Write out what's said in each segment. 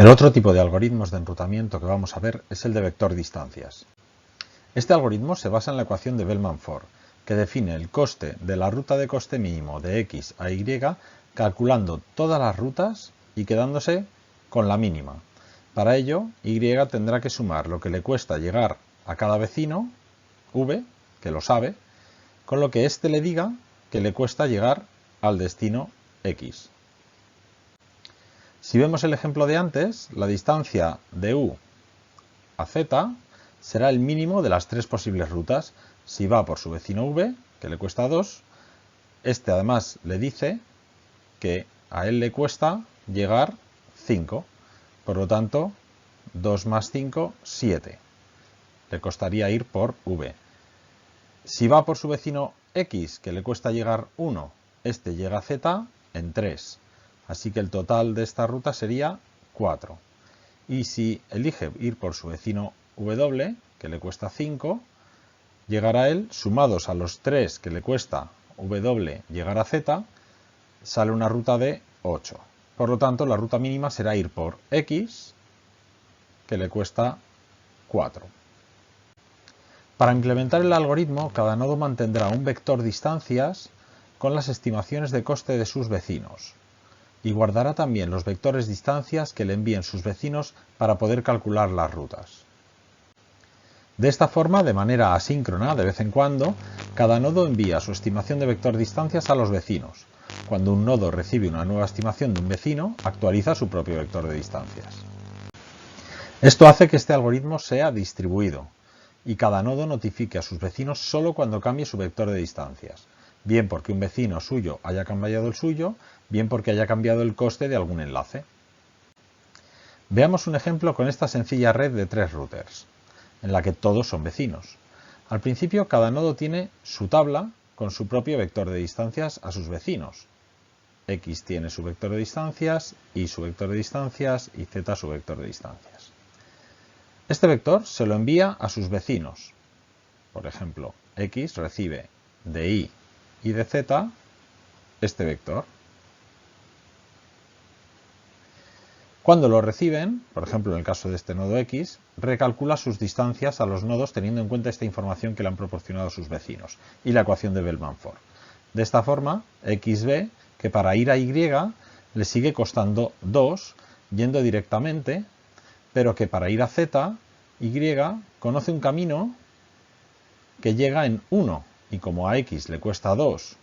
El otro tipo de algoritmos de enrutamiento que vamos a ver es el de vector distancias. Este algoritmo se basa en la ecuación de Bellman-Ford, que define el coste de la ruta de coste mínimo de x a y calculando todas las rutas y quedándose con la mínima. Para ello, y tendrá que sumar lo que le cuesta llegar a cada vecino, v, que lo sabe, con lo que éste le diga que le cuesta llegar al destino x. Si vemos el ejemplo de antes, la distancia de u a z será el mínimo de las tres posibles rutas. Si va por su vecino v, que le cuesta 2, este además le dice que a él le cuesta llegar 5. Por lo tanto, 2 más 5, 7. Le costaría ir por v. Si va por su vecino x, que le cuesta llegar 1, este llega a z en 3. Así que el total de esta ruta sería 4. Y si elige ir por su vecino w, que le cuesta 5, llegar a él, sumados a los 3 que le cuesta w llegar a z, sale una ruta de 8. Por lo tanto, la ruta mínima será ir por x, que le cuesta 4. Para implementar el algoritmo, cada nodo mantendrá un vector distancias con las estimaciones de coste de sus vecinos y guardará también los vectores distancias que le envíen sus vecinos para poder calcular las rutas. De esta forma, de manera asíncrona, de vez en cuando, cada nodo envía su estimación de vector distancias a los vecinos. Cuando un nodo recibe una nueva estimación de un vecino, actualiza su propio vector de distancias. Esto hace que este algoritmo sea distribuido y cada nodo notifique a sus vecinos solo cuando cambie su vector de distancias, bien porque un vecino suyo haya cambiado el suyo, bien porque haya cambiado el coste de algún enlace. Veamos un ejemplo con esta sencilla red de 3 routers, en la que todos son vecinos. Al principio, cada nodo tiene su tabla con su propio vector de distancias a sus vecinos. X tiene su vector de distancias, Y su vector de distancias y Z su vector de distancias. Este vector se lo envía a sus vecinos. Por ejemplo, X recibe de Y y de Z este vector. Cuando lo reciben, por ejemplo en el caso de este nodo X, recalcula sus distancias a los nodos teniendo en cuenta esta información que le han proporcionado sus vecinos y la ecuación de Bellman-Ford. De esta forma, X ve que para ir a Y le sigue costando 2 yendo directamente, pero que para ir a Z, Y conoce un camino que llega en 1 y como a X le cuesta 2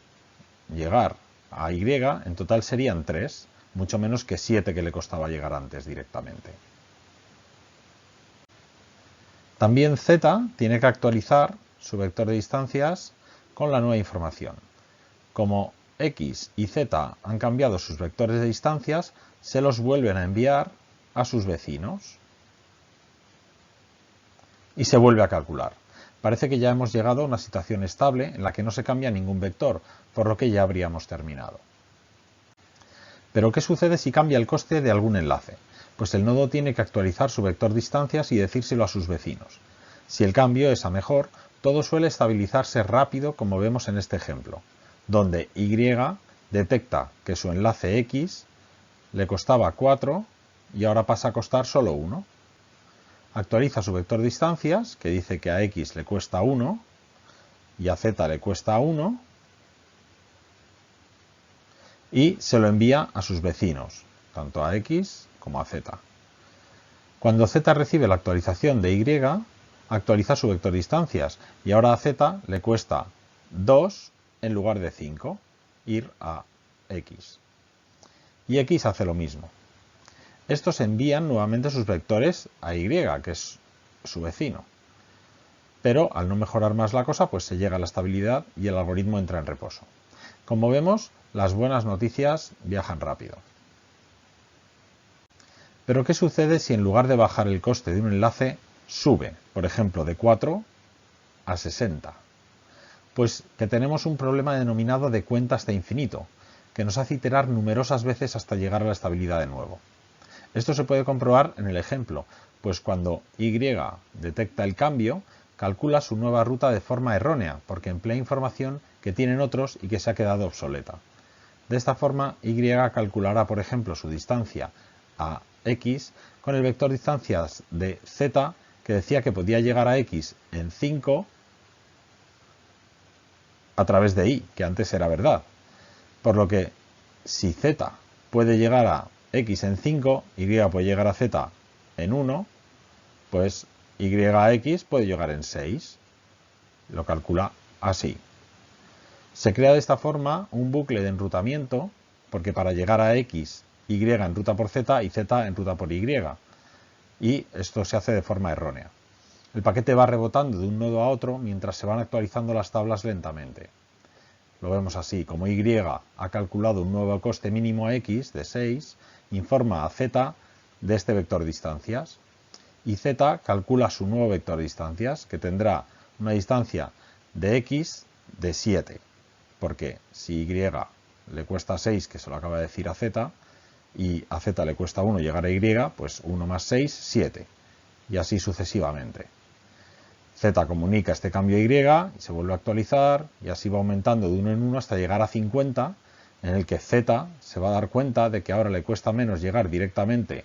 llegar a Y, en total serían 3. Mucho menos que 7 que le costaba llegar antes directamente. También Z tiene que actualizar su vector de distancias con la nueva información. Como X y Z han cambiado sus vectores de distancias, se los vuelven a enviar a sus vecinos y se vuelve a calcular. Parece que ya hemos llegado a una situación estable en la que no se cambia ningún vector, por lo que ya habríamos terminado. Pero ¿qué sucede si cambia el coste de algún enlace? Pues el nodo tiene que actualizar su vector distancias y decírselo a sus vecinos. Si el cambio es a mejor, todo suele estabilizarse rápido como vemos en este ejemplo, donde Y detecta que su enlace X le costaba 4 y ahora pasa a costar solo 1. Actualiza su vector distancias, que dice que a X le cuesta 1 y a Z le cuesta 1, y se lo envía a sus vecinos, tanto a X como a Z. Cuando Z recibe la actualización de Y, actualiza su vector distancias y ahora a Z le cuesta 2 en lugar de 5 ir a X. Y X hace lo mismo. Estos envían nuevamente sus vectores a Y, que es su vecino. Pero al no mejorar más la cosa, pues se llega a la estabilidad y el algoritmo entra en reposo. Como vemos, las buenas noticias viajan rápido. Pero ¿qué sucede si en lugar de bajar el coste de un enlace, sube, por ejemplo, de 4 a 60? Pues que tenemos un problema denominado de cuenta hasta infinito, que nos hace iterar numerosas veces hasta llegar a la estabilidad de nuevo. Esto se puede comprobar en el ejemplo, pues cuando Y detecta el cambio, calcula su nueva ruta de forma errónea, porque emplea información que tienen otros y que se ha quedado obsoleta. De esta forma, Y calculará, por ejemplo, su distancia a x con el vector distancias de z, que decía que podía llegar a x en 5 a través de y, que antes era verdad. Por lo que si z puede llegar a x en 5, y puede llegar a z en 1, pues y a x puede llegar en 6. Lo calcula así. Se crea de esta forma un bucle de enrutamiento, porque para llegar a x, y enruta por z y z enruta por y. Y esto se hace de forma errónea. El paquete va rebotando de un nodo a otro mientras se van actualizando las tablas lentamente. Lo vemos así, como y ha calculado un nuevo coste mínimo a x de 6, informa a z de este vector distancias. Y z calcula su nuevo vector distancias, que tendrá una distancia de x de 7. Porque si y le cuesta 6, que se lo acaba de decir a z, y a z le cuesta 1 llegar a y, pues 1 más 6, 7. Y así sucesivamente. Z comunica este cambio a y se vuelve a actualizar, y así va aumentando de 1 en 1 hasta llegar a 50, en el que z se va a dar cuenta de que ahora le cuesta menos llegar directamente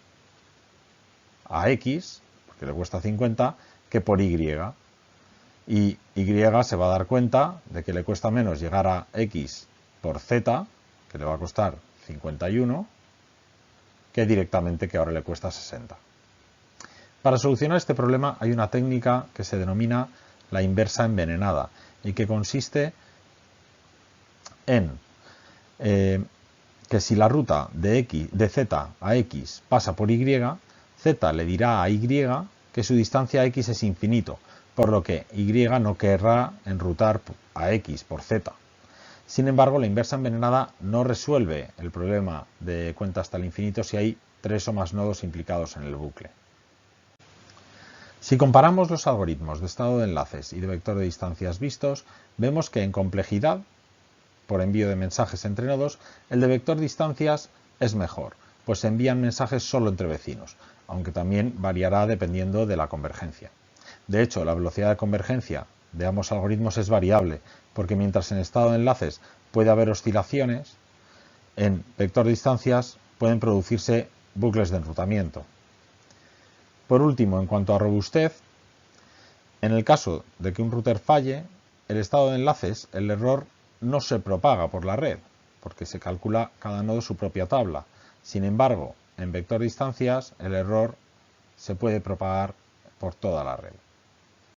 a x, porque le cuesta 50, que por y. Y y se va a dar cuenta de que le cuesta menos llegar a x por z, que le va a costar 51, que directamente que ahora le cuesta 60. Para solucionar este problema hay una técnica que se denomina la inversa envenenada, y que consiste en que si la ruta de z a x pasa por y, z le dirá a y que su distancia a x es infinito, por lo que y no querrá enrutar a x por z. Sin embargo, la inversa envenenada no resuelve el problema de cuenta hasta el infinito si hay 3 o más nodos implicados en el bucle. Si comparamos los algoritmos de estado de enlaces y de vector de distancias vistos, vemos que en complejidad, por envío de mensajes entre nodos, el de vector distancias es mejor, pues se envían mensajes solo entre vecinos, aunque también variará dependiendo de la convergencia. De hecho, la velocidad de convergencia de ambos algoritmos es variable, porque mientras en estado de enlaces puede haber oscilaciones, en vector distancias pueden producirse bucles de enrutamiento. Por último, en cuanto a robustez, en el caso de que un router falle, el estado de enlaces, el error no se propaga por la red, porque se calcula cada nodo su propia tabla. Sin embargo, en vector distancias, el error se puede propagar por toda la red.